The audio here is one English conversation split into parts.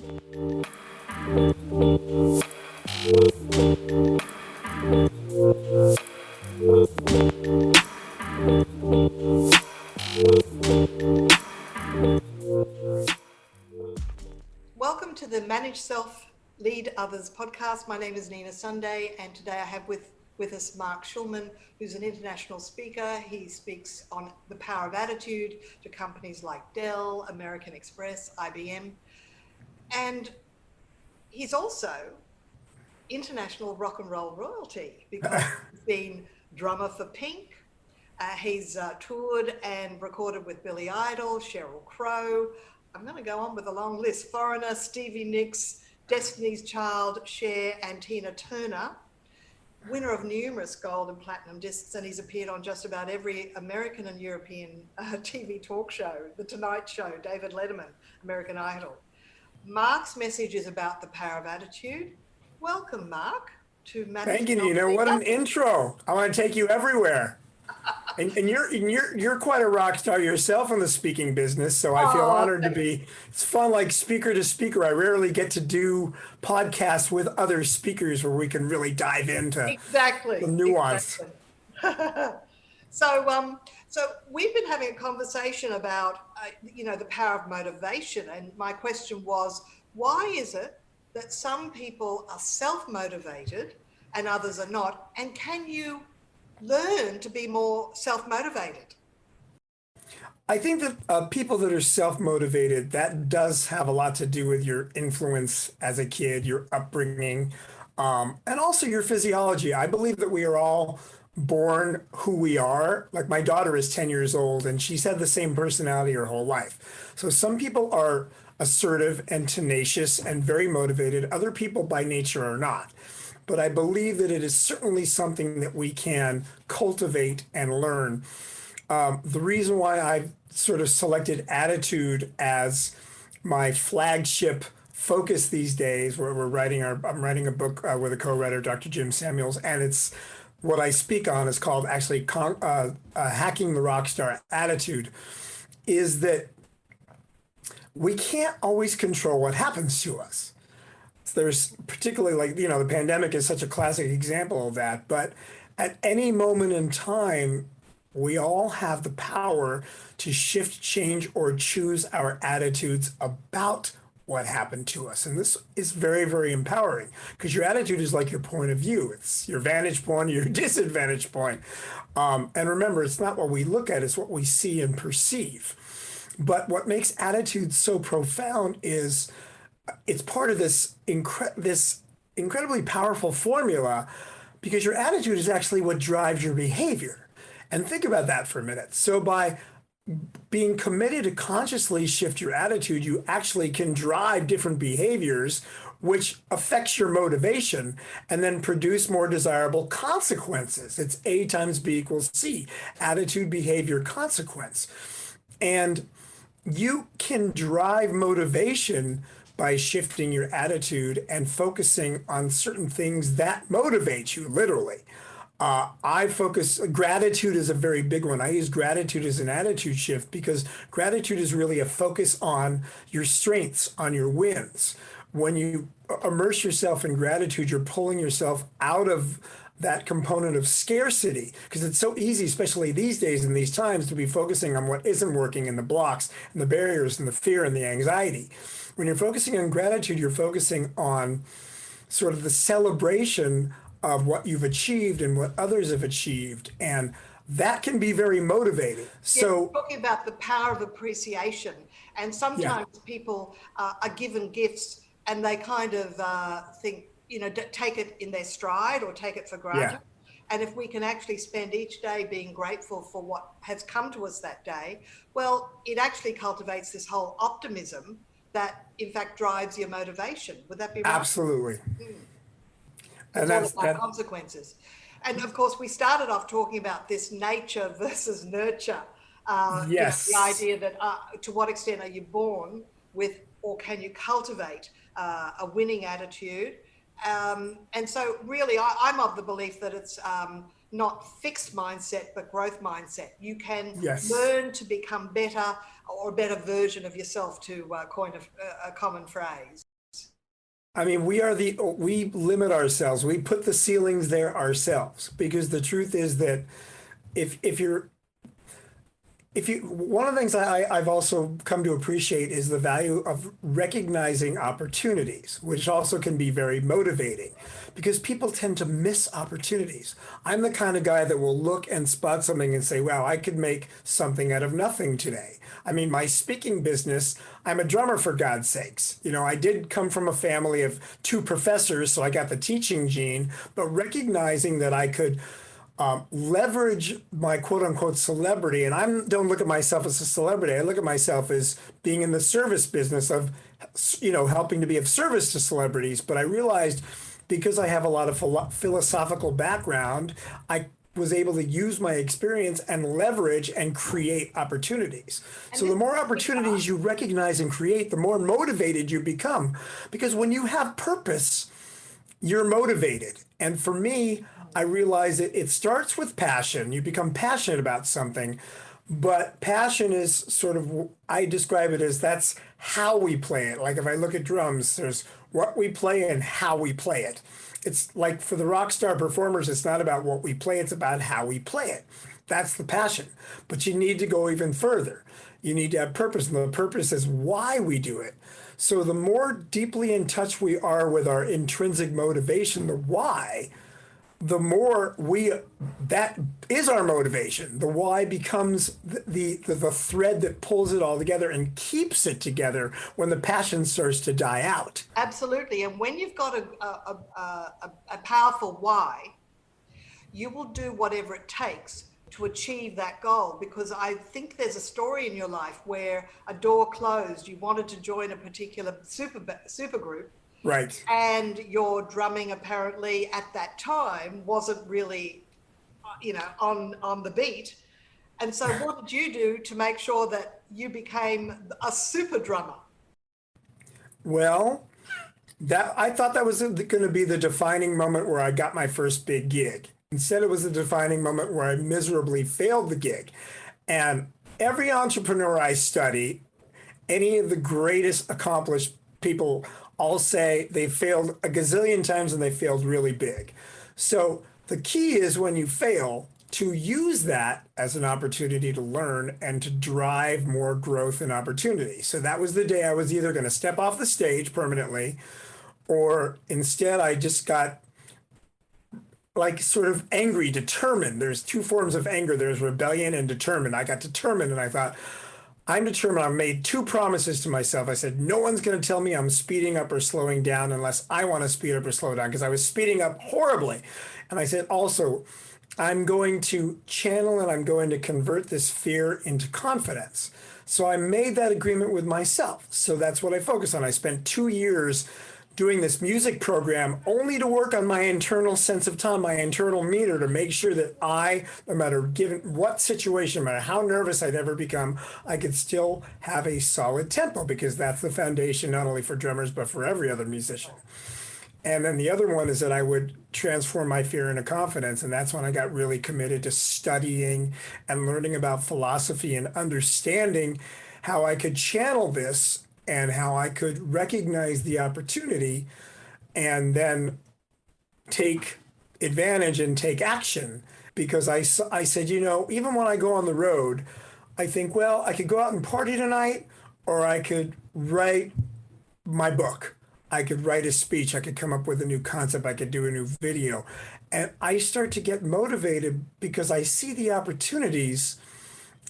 Welcome to the Manage Self, Lead Others podcast. My name is Nina Sunday, and today I have with us Mark Schulman, who's an international speaker. He speaks on the power of attitude to companies like Dell, American Express, IBM, and he's also international rock and roll royalty because he's been drummer for Pink. He's toured and recorded with Billy Idol, Sheryl Crow. I'm going to go on with a long list. Foreigner, Stevie Nicks, Destiny's Child, Cher and Tina Turner. Winner of numerous gold and platinum discs, and he's appeared on just about every American and European TV talk show, The Tonight Show, David Letterman, American Idol. Mark's message is about the power of attitude. Welcome, Mark, to Manage. Thank you, Nina. What an intro. I want to take you everywhere. And you're quite a rock star yourself in the speaking business, so I feel honored to be. It's fun, like speaker to speaker. I rarely get to do podcasts with other speakers where we can really dive into the nuance. Exactly. So we've been having a conversation about the power of motivation, and my question was, why is it that some people are self-motivated and others are not, and can you learn to be more self-motivated? I think that people that are self-motivated, that does have a lot to do with your influence as a kid, your upbringing, and also your physiology. I believe that we are all born who we are. Like my daughter is 10 years old and she's had the same personality her whole life. So some people are assertive and tenacious and very motivated. Other people by nature are not. But I believe that it is certainly something that we can cultivate and learn. The reason why I've sort of selected attitude as my flagship focus these days, where I'm writing a book with a co-writer, Dr. Jim Samuels, and it's what I speak on is called actually Hacking the Rockstar Attitude, is that we can't always control what happens to us. There's particularly the pandemic is such a classic example of that. But at any moment in time, we all have the power to shift, change, or choose our attitudes about what happened to us. And this is very, very empowering because your attitude is like your point of view. It's your vantage point, your disadvantage point. And remember, it's not what we look at, it's what we see and perceive. But what makes attitude so profound is it's part of this incredibly powerful formula, because your attitude is actually what drives your behavior. And think about that for a minute. So by being committed to consciously shift your attitude, you actually can drive different behaviors, which affects your motivation and then produce more desirable consequences. It's A times B equals C, attitude, behavior, consequence. And you can drive motivation by shifting your attitude and focusing on certain things that motivate you, literally. Gratitude is a very big one. I use gratitude as an attitude shift because gratitude is really a focus on your strengths, on your wins. When you immerse yourself in gratitude, you're pulling yourself out of that component of scarcity, because it's so easy, especially these days in these times, to be focusing on what isn't working and the blocks and the barriers and the fear and the anxiety. When you're focusing on gratitude, you're focusing on sort of the celebration of what you've achieved and what others have achieved. And that can be very motivating. So talking about the power of appreciation, and sometimes people are given gifts and they kind of think, take it in their stride or take it for granted. And if we can actually spend each day being grateful for what has come to us that day, well, it actually cultivates this whole optimism that in fact drives your motivation. Would that be right? Absolutely. And that's consequences. And of course, we started off talking about this nature versus nurture. Yes. The idea that to what extent are you born with, or can you cultivate a winning attitude? And so really, I'm of the belief that it's not fixed mindset, but growth mindset. You can learn to become better, or a better version of yourself, to coin a common phrase. I mean, we limit ourselves. We put the ceilings there ourselves because the truth is that if you're if you one of the things I've also come to appreciate is the value of recognizing opportunities, which also can be very motivating because people tend to miss opportunities. I'm the kind of guy that will look and spot something and say, wow, I could make something out of nothing today. I mean, my speaking business, I'm a drummer for God's sakes. I did come from a family of two professors, so I got the teaching gene, but recognizing that I could leverage my quote unquote celebrity. And I don't look at myself as a celebrity. I look at myself as being in the service business of, helping to be of service to celebrities. But I realized because I have a lot of philosophical background, I was able to use my experience and leverage and create opportunities. So the more opportunities you recognize and create, the more motivated you become. Because when you have purpose, you're motivated. And for me, I realize that it starts with passion. You become passionate about something, but passion is sort of, I describe it as that's how we play it. Like if I look at drums, there's what we play and how we play it. It's like for the rock star performers, it's not about what we play, it's about how we play it. That's the passion. But you need to go even further. You need to have purpose, and the purpose is why we do it. So the more deeply in touch we are with our intrinsic motivation, the why, the more that is our motivation. The why becomes the thread that pulls it all together and keeps it together when the passion starts to die out. Absolutely. And when you've got a powerful why, you will do whatever it takes to achieve that goal. Because I think there's a story in your life where a door closed, you wanted to join a particular super group. Right. And your drumming apparently at that time wasn't really, on the beat. And so what did you do to make sure that you became a super drummer? Well, I thought that was going to be the defining moment where I got my first big gig. Instead, it was the defining moment where I miserably failed the gig. And every entrepreneur I study, any of the greatest accomplished people all say they failed a gazillion times and they failed really big. So the key is when you fail to use that as an opportunity to learn and to drive more growth and opportunity. So that was the day I was either going to step off the stage permanently, or instead I just got like sort of angry, determined. There's two forms of anger. There's rebellion and determined. I got determined and I thought, I'm determined. I made two promises to myself. I said, no one's going to tell me I'm speeding up or slowing down unless I want to speed up or slow down, because I was speeding up horribly. And I said, also, I'm going to channel and I'm going to convert this fear into confidence. So I made that agreement with myself. So that's what I focused on. I spent 2 years doing this music program only to work on my internal sense of time, my internal meter, to make sure that no matter given what situation, no matter how nervous I'd ever become, I could still have a solid tempo, because that's the foundation not only for drummers, but for every other musician. And then the other one is that I would transform my fear into confidence. And that's when I got really committed to studying and learning about philosophy and understanding how I could channel this and how I could recognize the opportunity and then take advantage and take action. Because I said, even when I go on the road, I think, well, I could go out and party tonight, or I could write my book. I could write a speech. I could come up with a new concept. I could do a new video. And I start to get motivated because I see the opportunities.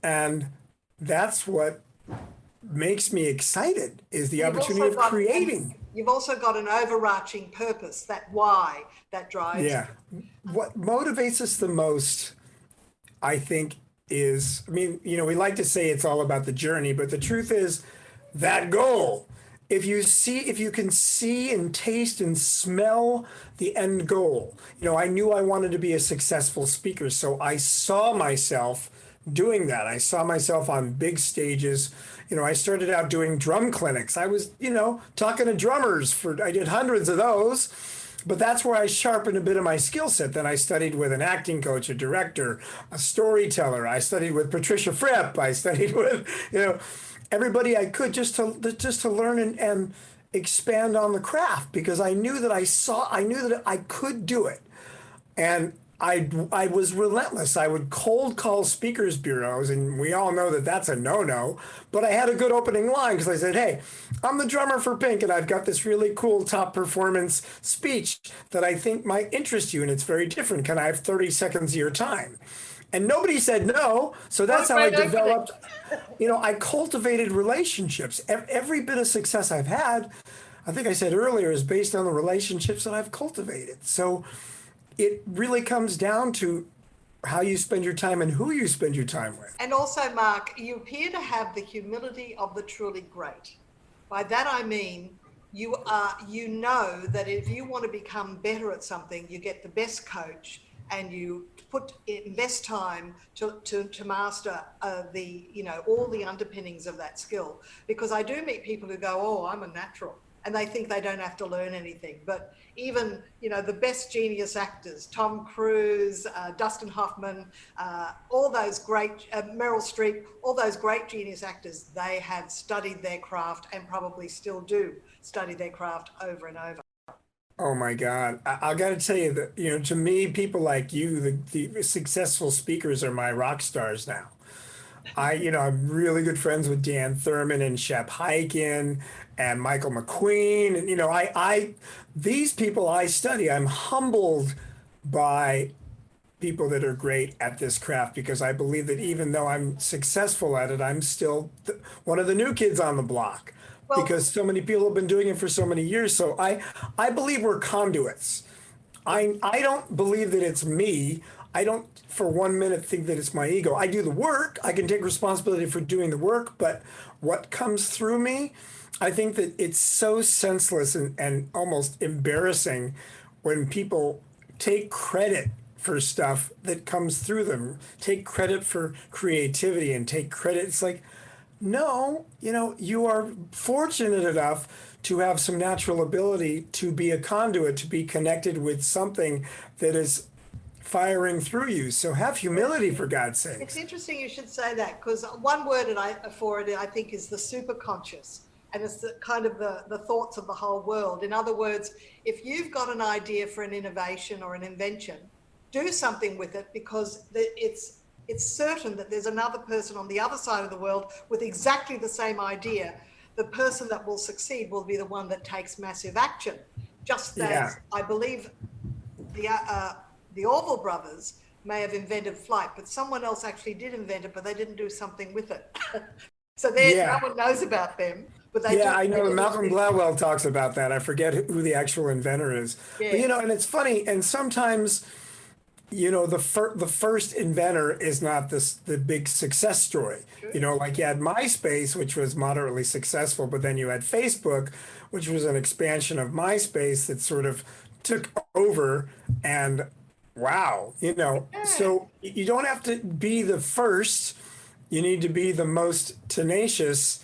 And that's what makes me excited, is the opportunity of creating. You've also got an overarching purpose, that why, that drives. Yeah. What motivates us the most, I think, is, we like to say it's all about the journey, but the truth is that goal. If you can see and taste and smell the end goal. I knew I wanted to be a successful speaker, so I saw myself doing that. I saw myself on big stages. I started out doing drum clinics. I was, talking to drummers I did hundreds of those, but that's where I sharpened a bit of my skill set. Then I studied with an acting coach, a director, a storyteller. I studied with Patricia Fripp. I studied with, everybody I could just to learn expand on the craft because I knew that I knew that I could do it. And I was relentless. I would cold call speakers bureaus, and we all know that that's a no-no. But I had a good opening line because I said, "Hey, I'm the drummer for Pink, and I've got this really cool top performance speech that I think might interest you, and it's very different. Can I have 30 seconds of your time?" And nobody said no. So that's how I developed. I cultivated relationships. Every bit of success I've had, I think I said earlier, is based on the relationships that I've cultivated. So it really comes down to how you spend your time and who you spend your time with. And also, Mark, you appear to have the humility of the truly great. By that I mean, you know that if you want to become better at something, you get the best coach and you invest time to master all the underpinnings of that skill. Because I do meet people who go, "Oh, I'm a natural," and they think they don't have to learn anything. But even, the best genius actors, Tom Cruise, Dustin Hoffman, all those great, Meryl Streep, all those great genius actors, they have studied their craft and probably still do study their craft over and over. Oh my God. I got to tell you that, to me, people like you, the successful speakers are my rock stars now. I'm really good friends with Dan Thurman and Shep Hyken and Michael McQueen. And, these people I study, I'm humbled by people that are great at this craft because I believe that even though I'm successful at it, I'm still one of the new kids on the block because so many people have been doing it for so many years. So I believe we're conduits. I don't believe that it's me. I don't for 1 minute think that it's my ego. I do the work. I can take responsibility for doing the work, but what comes through me, I think that it's so senseless and almost embarrassing when people take credit for stuff that comes through them, take credit for creativity and take credit. It's like, no, you are fortunate enough to have some natural ability to be a conduit, to be connected with something that is firing through you. So have humility, for God's sake. It's interesting you should say that, because one word for it, I think, is the superconscious. And it's the thoughts of the whole world. In other words, if you've got an idea for an innovation or an invention, do something with it, because it's certain that there's another person on the other side of the world with exactly the same idea. The person that will succeed will be the one that takes massive action. Just as I believe the Orville brothers may have invented flight, but someone else actually did invent it, but they didn't do something with it. So no one knows about them. But they I know Malcolm Gladwell talks about that. I forget who the actual inventor is. Yeah. But, and it's funny, and sometimes the first inventor is not the big success story. Sure. Like you had MySpace, which was moderately successful, but then you had Facebook, which was an expansion of MySpace that sort of took over, and wow, so you don't have to be the first. You need to be the most tenacious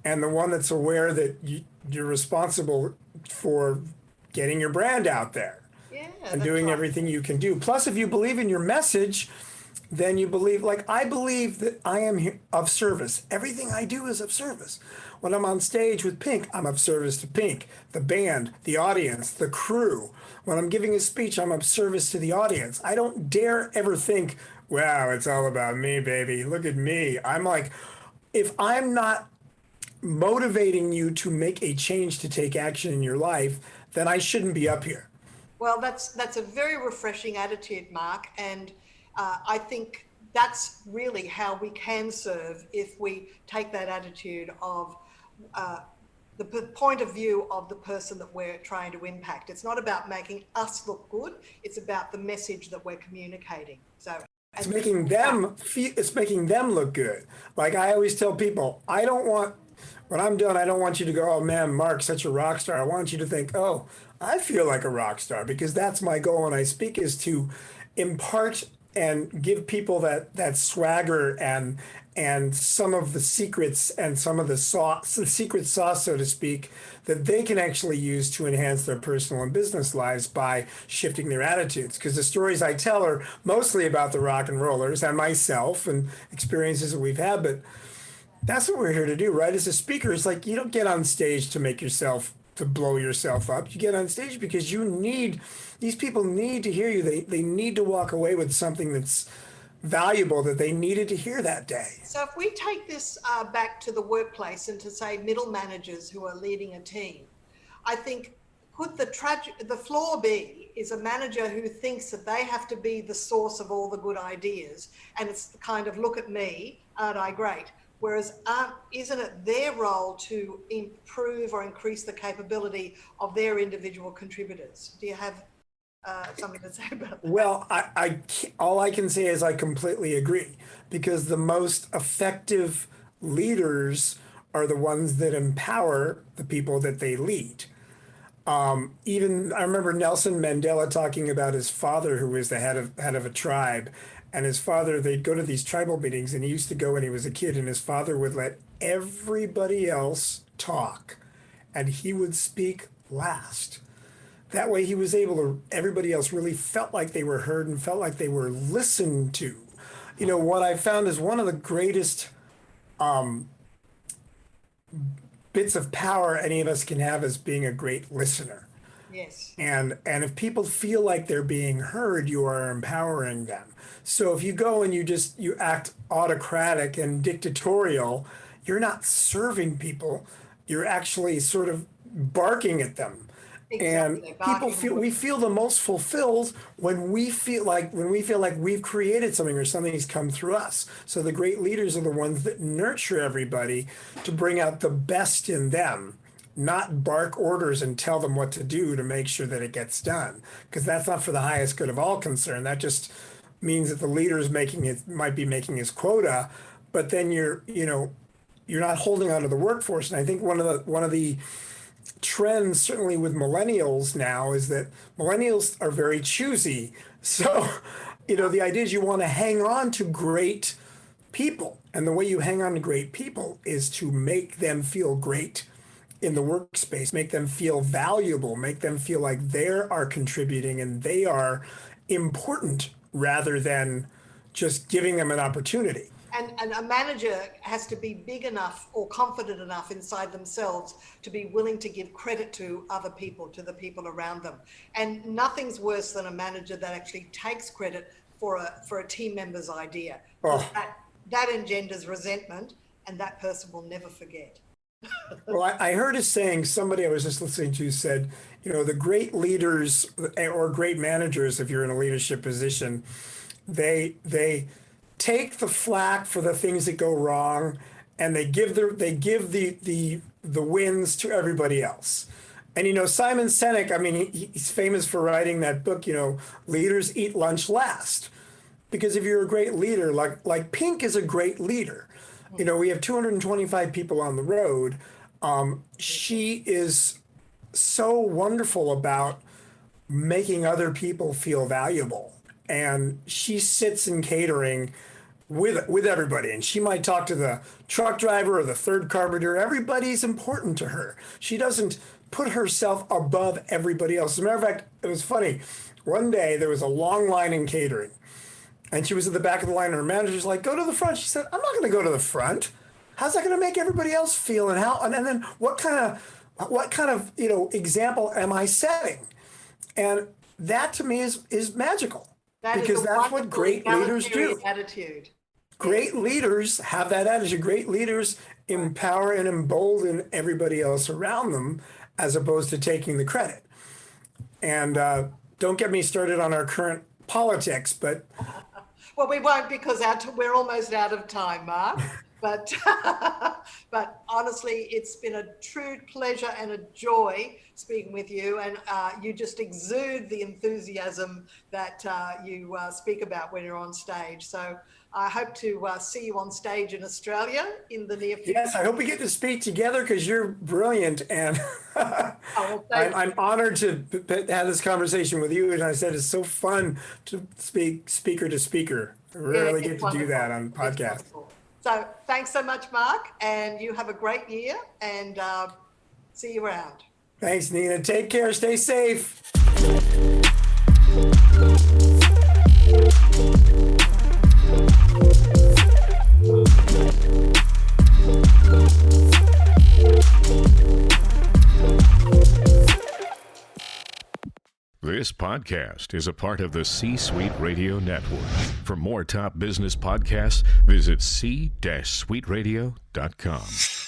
and the one that's aware that you're responsible for getting your brand out there. And doing everything you can do. Plus, if you believe in your message, then you believe, like I believe that I am of service. Everything I do is of service. When I'm on stage with Pink, I'm of service to Pink, the band, the audience, the crew. When I'm giving a speech, I'm of service to the audience. I don't dare ever think, wow, it's all about me, baby. Look at me. I'm like, if I'm not motivating you to make a change, to take action in your life, then I shouldn't be up here. Well, that's a very refreshing attitude, Mark. And I think that's really how we can serve, if we take that attitude of the point of view of the person that we're trying to impact. It's not about making us look good. It's about the message that we're communicating. So it's making them look good. Like I always tell people, when I'm done, I don't want you to go, "Oh man, Mark's such a rock star." I want you to think, "Oh, I feel like a rock star," because that's my goal when I speak, is to impart and give people that swagger and some of the secrets and some of the secret sauce, so to speak, that they can actually use to enhance their personal and business lives by shifting their attitudes. Because the stories I tell are mostly about the rock and rollers and myself and experiences that we've had, but that's what we're here to do, right? As a speaker, it's like you don't get on stage to make yourself to blow yourself up. You get on stage because these people need to hear you. They need to walk away with something that's valuable that they needed to hear that day. So if we take this back to the workplace and to say middle managers who are leading a team, I think could the flaw be is a manager who thinks that they have to be the source of all the good ideas, and it's the kind of look at me, aren't I great? Whereas isn't it their role to improve or increase the capability of their individual contributors? Do you have something to say about that? Well, all I can say is I completely agree, because the most effective leaders are the ones that empower the people that they lead. Even I remember Nelson Mandela talking about his father, who was the head of a tribe, and his father, they'd go to these tribal meetings, and he used to go when he was a kid, and his father would let everybody else talk, and he would speak last. That way he was able to, everybody else really felt like they were heard and felt like they were listened to. You know, what I found is one of the greatest bits of power any of us can have is being a great listener. Yes. And if people feel like they're being heard, you are empowering them. So if you go and you act autocratic and dictatorial, you're not serving people. You're actually sort of barking at them. Exactly. And we feel the most fulfilled when we feel like we've created something or something's come through us. So the great leaders are the ones that nurture everybody to bring out the best in them, not bark orders and tell them what to do to make sure that it gets done, because that's not for the highest good of all concern. That just means that the leader's might be making his quota, but then you're not holding on to the workforce. And I think one of the trends, certainly with millennials now, is that millennials are very choosy. So, the idea is you want to hang on to great people. And the way you hang on to great people is to make them feel great in the workspace, make them feel valuable, make them feel like they are contributing and they are important rather than just giving them an opportunity. And a manager has to be big enough or confident enough inside themselves to be willing to give credit to other people, to the people around them. And nothing's worse than a manager that actually takes credit for a team member's idea. Oh. That engenders resentment, and that person will never forget. Well, I heard a saying, somebody I was just listening to said, the great leaders or great managers, if you're in a leadership position, they take the flack for the things that go wrong, and they give the wins to everybody else. And Simon Sinek, he's famous for writing that book, Leaders Eat Lunch Last. Because if you're a great leader, like Pink is a great leader. We have 225 people on the road. She is so wonderful about making other people feel valuable. And she sits in catering with everybody, and she might talk to the truck driver or the third carpenter. Everybody's important to her. She doesn't put herself above everybody else. As a matter of fact, it was funny. One day there was a long line in catering, and she was at the back of the line, and her manager's like, "Go to the front." She said, "I'm not going to go to the front. How's that going to make everybody else feel? And then what kind of example am I setting?" And that to me is magical, because that's what great leaders do. Attitude. Great leaders have that attitude. Great leaders empower and embolden everybody else around them, as opposed to taking the credit. And don't get me started on our current politics, but well, we won't, because we're almost out of time, Mark. But honestly, it's been a true pleasure and a joy speaking with you, and you just exude the enthusiasm that you speak about when you're on stage. So I hope to see you on stage in Australia in the near future. Yes, I hope we get to speak together, because you're brilliant, and I'm honored to have this conversation with you. And I said it's so fun to speak speaker to speaker. I rarely get to do that on podcasts. So thanks so much, Mark, and you have a great year, and see you around. Thanks, Nina. Take care. Stay safe. This podcast is a part of the C-Suite Radio Network. For more top business podcasts, visit c-suiteradio.com.